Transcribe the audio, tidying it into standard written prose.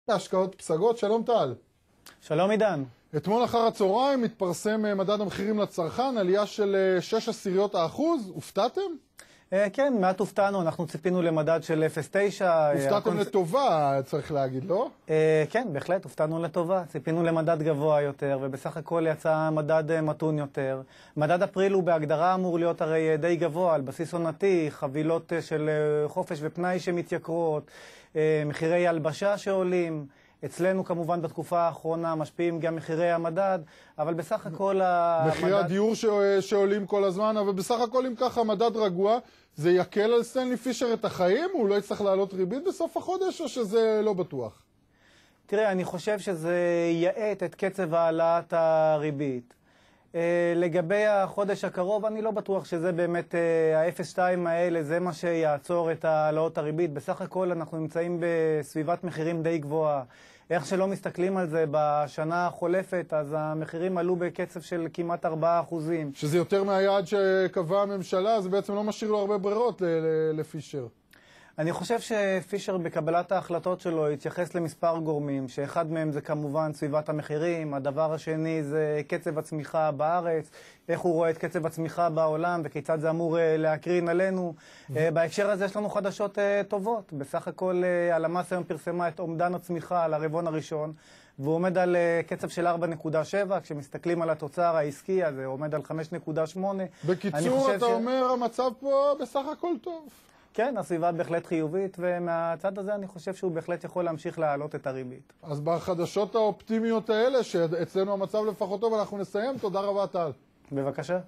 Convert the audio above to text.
השקעות פסגות, שלום טל. שלום עידן. אתמול אחר הצהריים התפרסם מדד המחירים לצרכן, עלייה של 0.6%. הופתעתם? כן, מעט הופתענו, אנחנו ציפינו למדד של 0.9. הופתעתם לטובה, צריך להגיד, לא? כן, בהחלט, הופתענו לטובה. ציפינו למדד גבוה יותר, ובסך הכל יצא מדד מתון יותר. מדד אפריל הוא בהגדרה אמור להיות הרי די גבוה, על בסיס עונתי, חבילות של חופש ופנאי שמתייקרות, מחירי הלבשה שעולים. אצלנו כמובן בתקופה האחרונה משפיעים גם מחירי המדד, אבל בסך הכל מחירי הדיור שעולים כל הזמן, אבל בסך הכל אם ככה מדד רגוע, זה יקל על סטנלי פישר את החיים? הוא לא יצטרך לעלות ריבית בסוף החודש או שזה לא בטוח? תראה, אני חושב שזה יעט את קצב העלאת הריבית. לגבי החודש הקרוב, אני לא בטוח שזה באמת ה-0.2 האלה, זה מה שיעצור את העלאות הריבית. בסך הכל אנחנו נמצאים בסביבת מחירים די גבוהה. איך שלא מסתכלים על זה בשנה החולפת, אז המחירים עלו בקצב של כמעט 4%. שזה יותר מהיעד שקבעה הממשלה, זה בעצם לא משאיר לו הרבה ברירות לפישר. אני חושב שפישר בקבלת ההחלטות שלו התייחס למספר גורמים, שאחד מהם זה כמובן סביבת המחירים, הדבר השני זה קצב הצמיחה בארץ, איך הוא רואה את קצב הצמיחה בעולם וכיצד זה אמור להקרין עלינו. בהקשר הזה יש לנו חדשות טובות. בסך הכל הלמ"ס היום פרסמה את אומדן הצמיחה על הרבעון הראשון, והוא עומד על קצב של 4.7, כשמסתכלים על התוצר העסקי הזה, הוא עומד על 5.8. בקיצור, אתה אומר, המצב פה בסך הכל טוב. כן, הסביבה בהחלט חיובית, ומהצד הזה אני חושב שהוא בהחלט יכול להמשיך להעלות את הריבית. אז בחדשות האופטימיות האלה, שאצלנו המצב לפחות טוב, אנחנו נסיים. תודה רבה, טל. בבקשה.